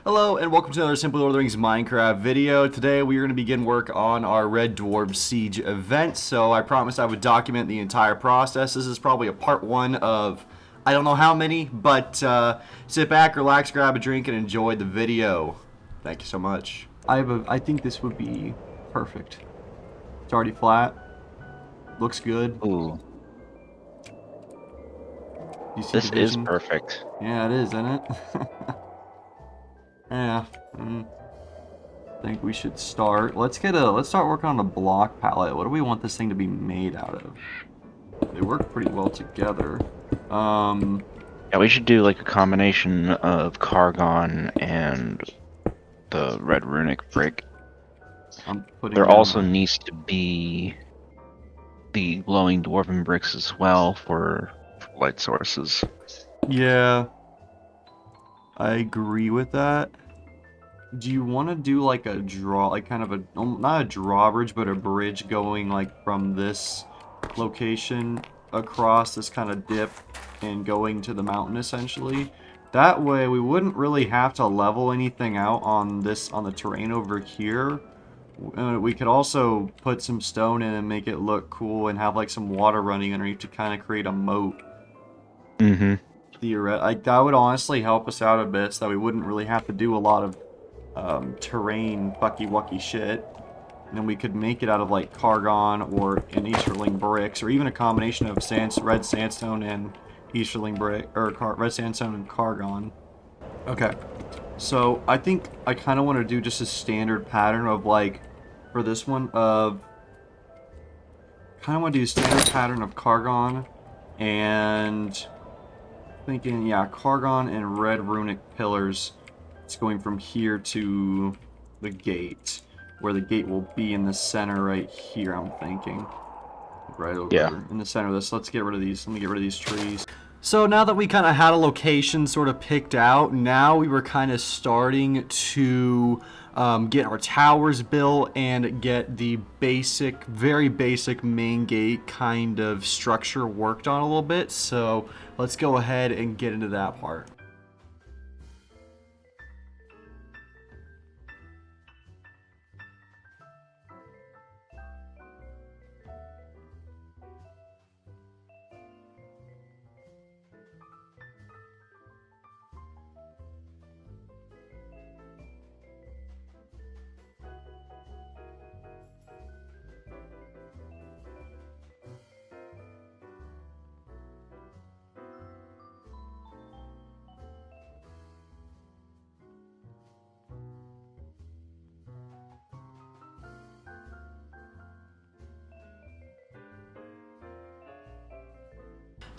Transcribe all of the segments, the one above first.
Hello and welcome to another Simply Lord of the Rings Minecraft video. Today we are going to begin work on our Red Dwarves Siege event. So I promised I would document the entire process. This is probably a part one of I don't know how many, but sit back, relax, grab a drink, and enjoy the video. Thank you so much. I think this would be perfect. It's already flat. Looks good. Ooh, You see the this is vision? perfect. Yeah, it is, isn't it? Yeah. I think we should start. Let's start working on a block palette. What do we want this thing to be made out of? They work pretty well together. Yeah, we should do like a combination of Cargon and the red runic brick. I'm putting There down also my. needs to be the glowing dwarven bricks as well for light sources. Yeah, I agree with that. Do you want to do like a draw, like kind of a, not a drawbridge, but a bridge going like from this location across this kind of dip and going to the mountain essentially? That way we wouldn't really have to level anything out on the terrain over here. We could also put some stone in and make it look cool and have like some water running underneath to kind of create a moat. Mm-hmm. Like that would honestly help us out a bit so that we wouldn't really have to do a lot of terrain fucky wucky shit. And then we could make it out of like Cargon or an Easterling bricks, or even a combination of red sandstone and Easterling brick, or red sandstone and Cargon. Okay, so I think I kind of want to do just a standard pattern of like, for this one, of kind of want to do a standard pattern of Cargon and thinking, yeah, Cargon and red runic pillars. It's going from here to the gate, where the gate will be in the center right here, I'm thinking. Right Yeah. over in the center of this. Let's get rid of these. Let me get rid of these trees. So now that we kind of had a location sort of picked out, now we were kind of starting to get our towers built and get the basic, very basic main gate kind of structure worked on a little bit. So let's go ahead and get into that part.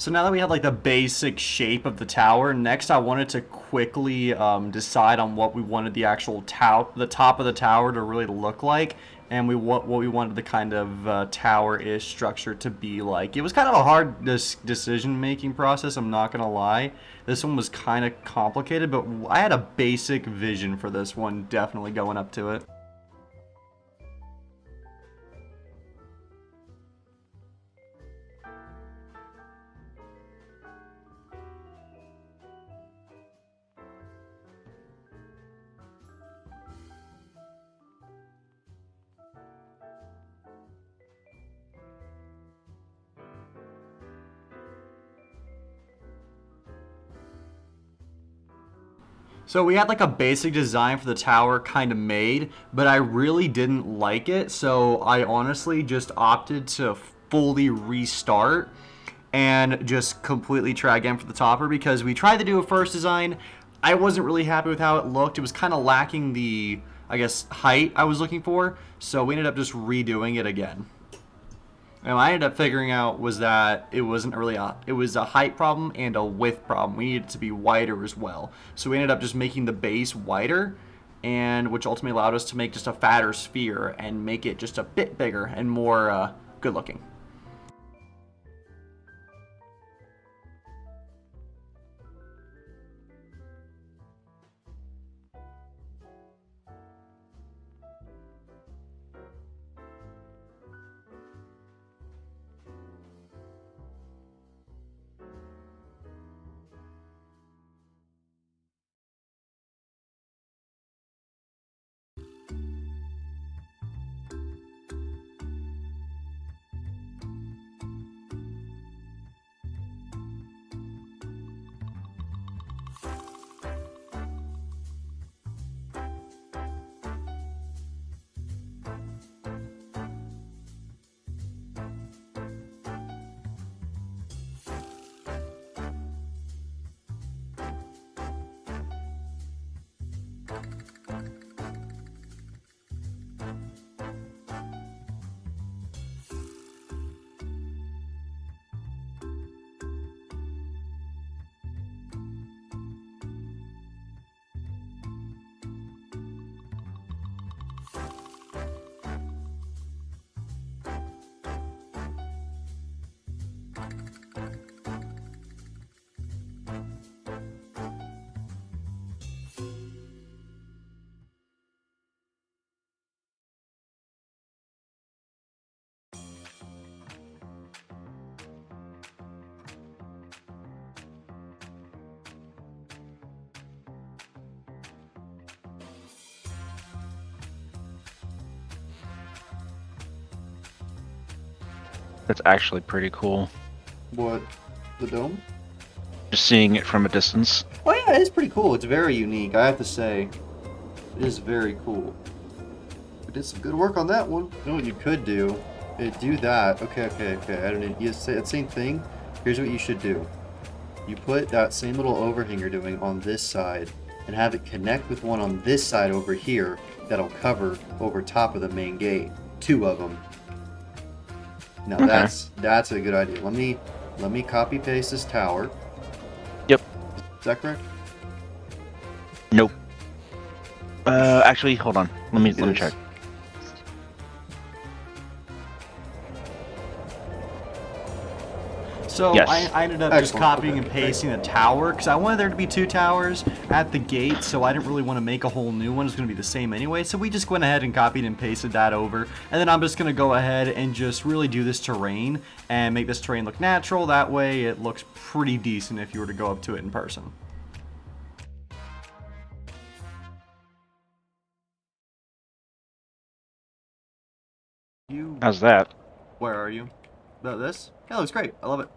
So now that we have like the basic shape of the tower, next I wanted to quickly decide on what we wanted the actual the top of the tower to really look like, and what we wanted the kind of tower-ish structure to be like. It was kind of a hard decision-making process, I'm not gonna lie. This one was kind of complicated, but I had a basic vision for this one, definitely going up to it. So we had like a basic design for the tower kind of made, but I really didn't like it, so I honestly just opted to fully restart and just completely try again for the topper because we tried to do a first design. I wasn't really happy with how it looked. It was kind of lacking the, I guess, height I was looking for, so we ended up just redoing it again. And what I ended up figuring out was that it wasn't really it was a height problem and a width problem. We needed it to be wider as well. So we ended up just making the base wider, and which ultimately allowed us to make just a fatter sphere and make it just a bit bigger and more good looking. That's actually pretty cool. What? The dome? Just seeing it from a distance. Oh yeah, it's pretty cool. It's very unique, I have to say. It is very cool. We did some good work on that one. You know what you could do? Do that. Okay. I don't need. You say that same thing. Here's what you should do. You put that same little overhang you're doing on this side, and have it connect with one on this side over here that'll cover over top of the main gate. 2 of them. Now Okay. that's a good idea. Let me copy paste this tower. Yep. Is that correct? Nope. Actually, hold on. Let me It check. is. So Yes. I ended up just Excellent. copying Okay, and pasting the tower because I wanted there to be 2 towers at the gate, so I didn't really want to make a whole new one. It's going to be the same anyway, so we just went ahead and copied and pasted that over. And then I'm just going to go ahead and just really do this terrain and make this terrain look natural. That way it looks pretty decent if you were to go up to it in person. How's that? Where are you? This? Yeah, it looks great. I love it.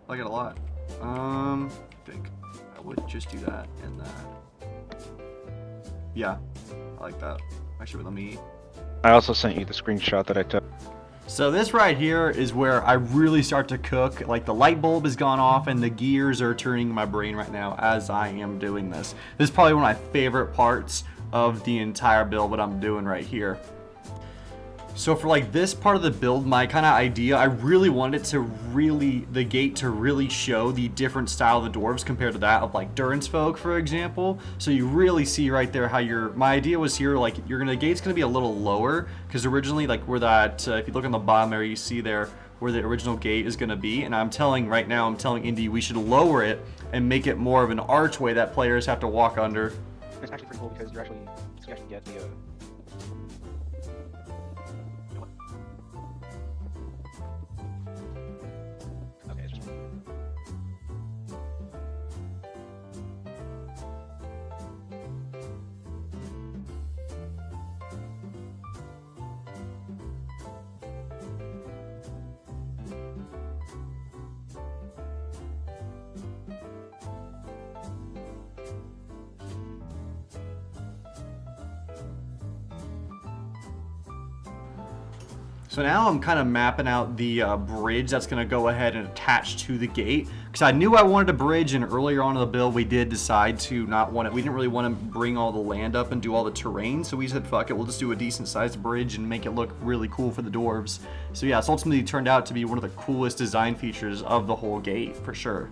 I like it a lot. I think I would just do that and that. Yeah, I like that. Actually, let me. I also sent you the screenshot that I took. So this right here is where I really start to cook. Like the light bulb has gone off and the gears are turning in my brain right now as I am doing this. This is probably one of my favorite parts of the entire build, what I'm doing right here. So for like this part of the build, my kind of idea, I really wanted the gate to really show the different style of the dwarves compared to that of like Durance folk, for example. So you really see right there how my idea was here, like the gate's gonna be a little lower because originally like where that, if you look on the bottom there, you see there where the original gate is gonna be. And I'm telling Indy we should lower it and make it more of an archway that players have to walk under. It's actually pretty cool because you actually get the. Okay, it's just... So now I'm kind of mapping out the bridge that's going to go ahead and attach to the gate. Because I knew I wanted a bridge, and earlier on in the build we did decide to not want it. We didn't really want to bring all the land up and do all the terrain. So we said, fuck it, we'll just do a decent sized bridge and make it look really cool for the dwarves. So yeah, it's ultimately turned out to be one of the coolest design features of the whole gate, for sure.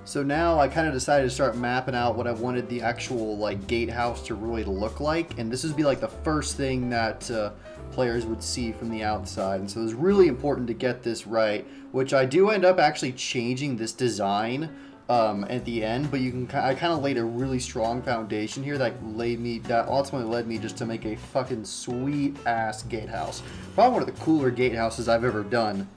So now I kind of decided to start mapping out what I wanted the actual like gatehouse to really look like, and this would be like the first thing that players would see from the outside. And so it's really important to get this right, which I do end up actually changing this design at the end, but I kind of laid a really strong foundation here that ultimately led me just to make a fucking sweet ass gatehouse. Probably one of the cooler gatehouses I've ever done.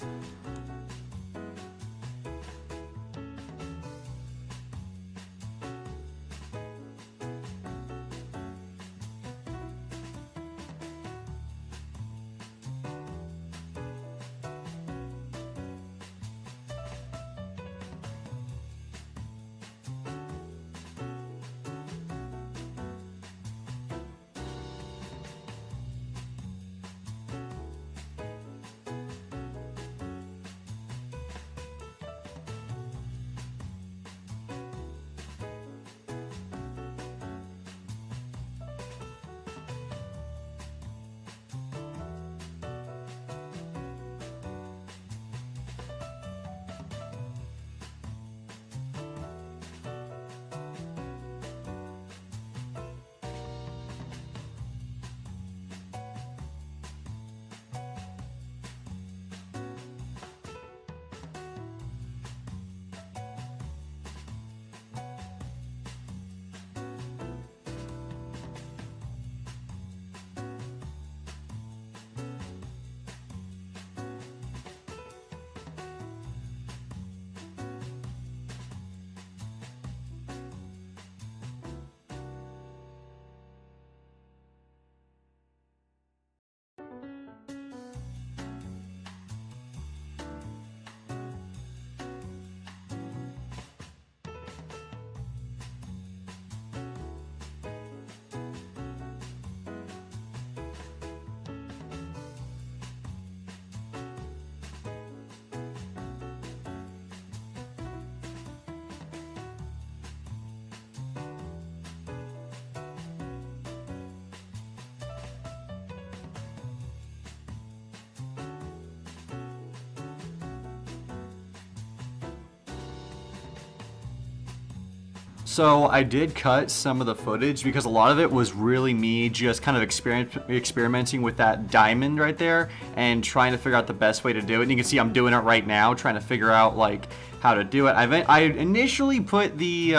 So I did cut some of the footage because a lot of it was really me just kind of experimenting with that diamond right there and trying to figure out the best way to do it. And you can see I'm doing it right now, trying to figure out like how to do it. I initially put the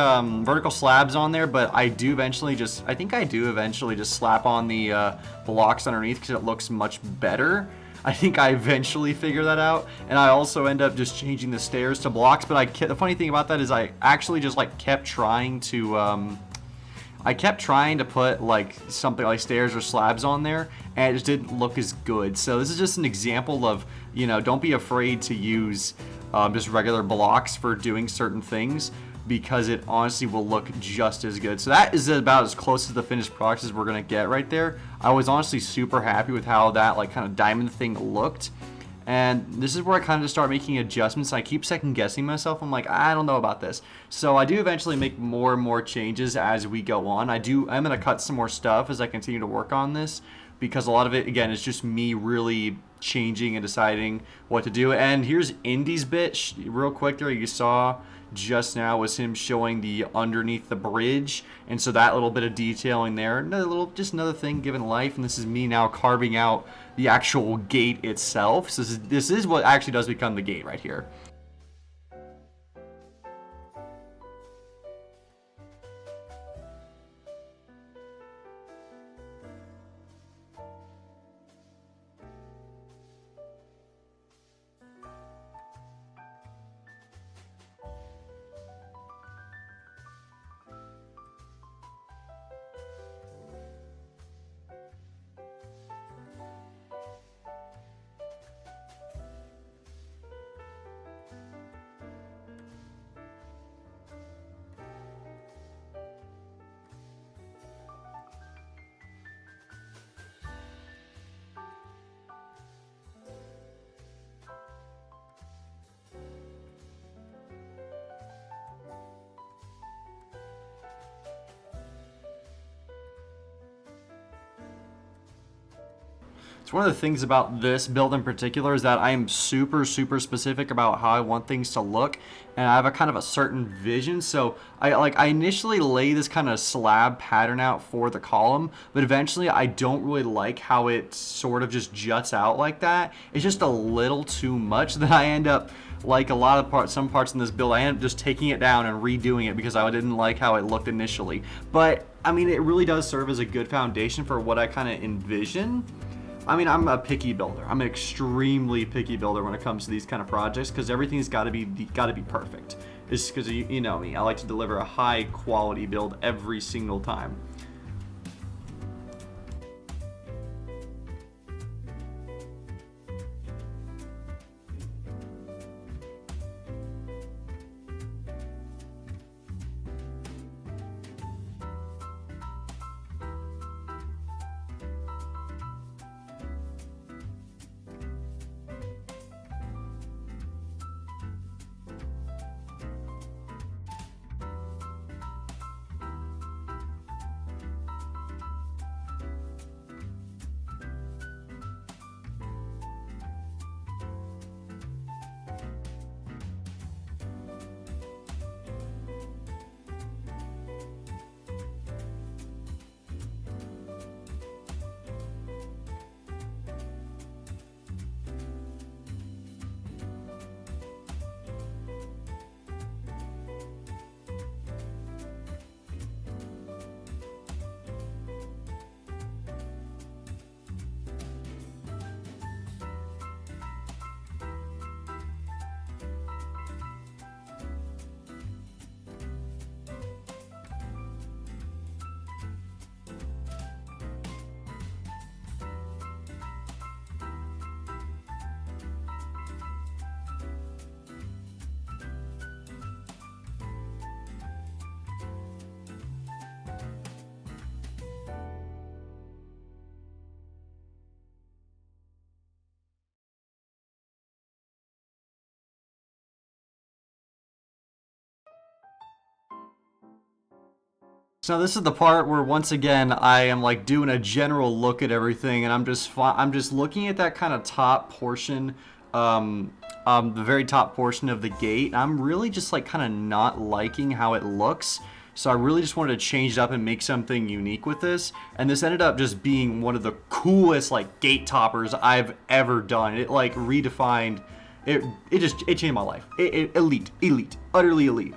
vertical slabs on there, but I do eventually I think I do eventually just slap on the blocks underneath because it looks much better. I think I eventually figure that out, and I also end up just changing the stairs to blocks. But the funny thing about that is I actually just like kept trying to put like something like stairs or slabs on there, and it just didn't look as good. So this is just an example of, you know, don't be afraid to use just regular blocks for doing certain things, because it honestly will look just as good. So that is about as close to the finished product as we're gonna get right there. I was honestly super happy with how that like kind of diamond thing looked. And this is where I kind of just start making adjustments. I keep second guessing myself. I'm like, I don't know about this. So I do eventually make more and more changes as we go on. I'm gonna cut some more stuff as I continue to work on this, because a lot of it, again, is just me really changing and deciding what to do. And here's Indy's bit real quick there. You saw just now was him showing the underneath the bridge, and so that little bit of detailing there, just another thing given life. And this is me now carving out the actual gate itself. So this is what actually does become the gate right here. It's one of the things about this build in particular is that I am super specific about how I want things to look, and I have a kind of a certain vision. So I initially lay this kind of slab pattern out for the column, but eventually I don't really like how it sort of just juts out like that. It's just a little too much that I end up, like a lot of some parts in this build, I end up just taking it down and redoing it because I didn't like how it looked initially. But I mean, it really does serve as a good foundation for what I kind of envision. I mean, I'm a picky builder. I'm an extremely picky builder when it comes to these kind of projects, because everything's got to be perfect. It's because you know me. I like to deliver a high quality build every single time. So this is the part where once again I am like doing a general look at everything, and I'm just looking at that kind of top portion, the very top portion of the gate. I'm really just like kind of not liking how it looks. So I really just wanted to change it up and make something unique with this. And this ended up just being one of the coolest like gate toppers I've ever done. It like redefined it changed my life. Elite, utterly elite.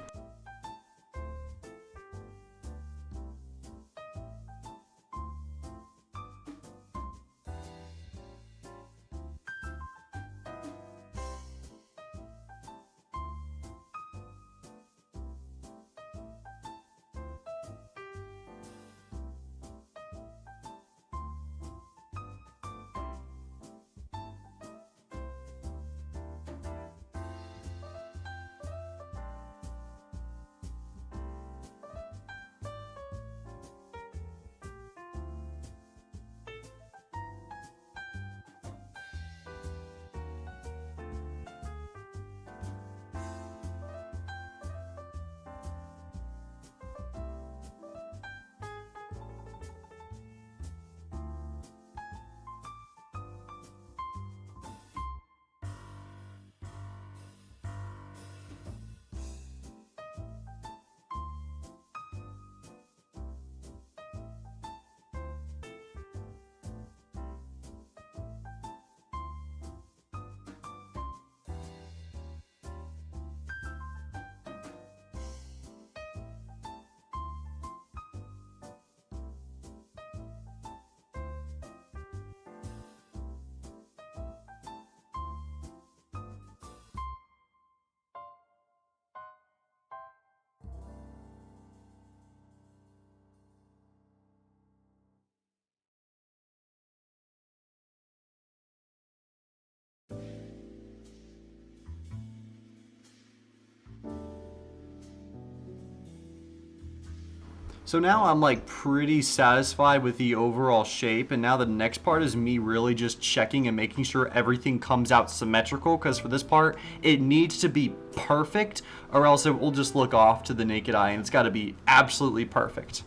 So now I'm like pretty satisfied with the overall shape, and now the next part is me really just checking and making sure everything comes out symmetrical, because for this part it needs to be perfect or else it will just look off to the naked eye, and it's got to be absolutely perfect.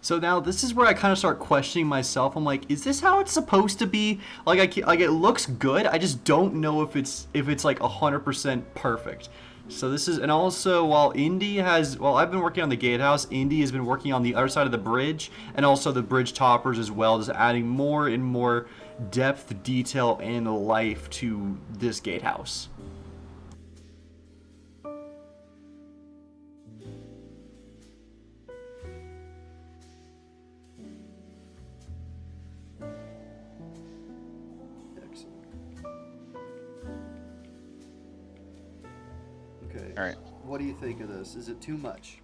So now this is where I kind of start questioning myself. I'm like, is this how it's supposed to be? Like it looks good. I just don't know if it's like 100% perfect. So this is, and also while I've been working on the gatehouse, Indy has been working on the other side of the bridge and also the bridge toppers as well, just adding more and more depth, detail, and life to this gatehouse. Okay. All right. What do you think of this? Is it too much?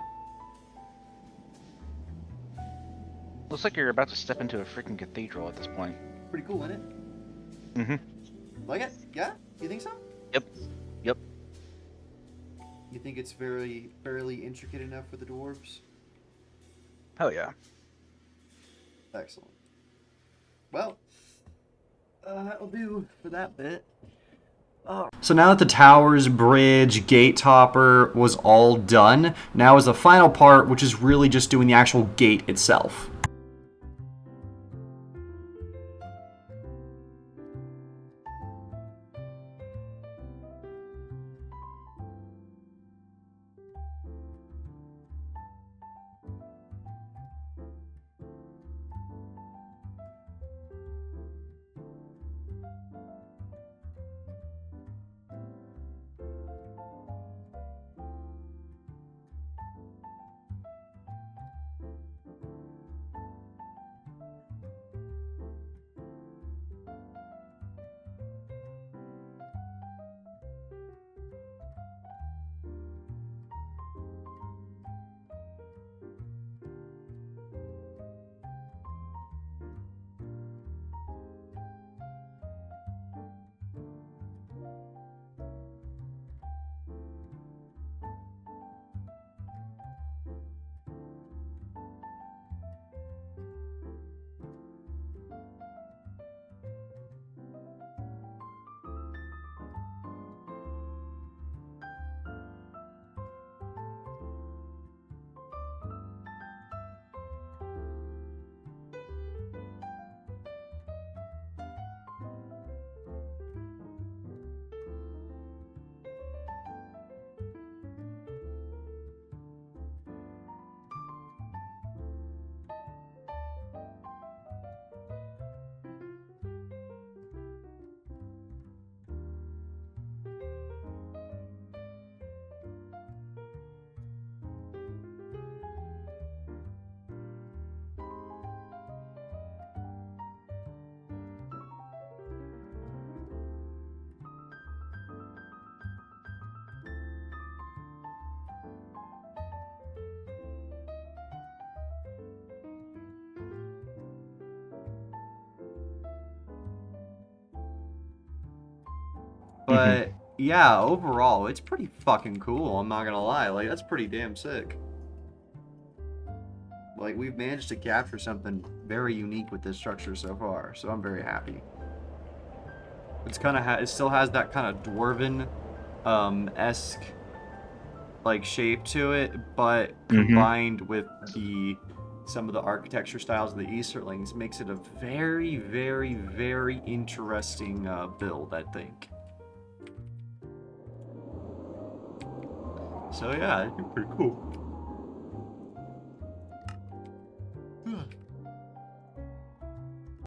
Looks like you're about to step into a freaking cathedral at this point. Pretty cool, isn't it? Mm-hmm. Like it? Yeah? You think so? Yep. Yep. You think it's fairly intricate enough for the dwarves? Hell yeah. Excellent. Well, that'll do for that bit. So now that the towers, bridge, gate topper was all done, now is the final part, which is really just doing the actual gate itself. But yeah, overall, it's pretty fucking cool. I'm not gonna lie. Like, that's pretty damn sick. Like, we've managed to capture something very unique with this structure so far, so I'm very happy. It's kind of it still has that kind of dwarven esque like shape to it, but combined with some of the architecture styles of the Easterlings makes it a very, very, very interesting build, I think. So yeah, it's pretty cool.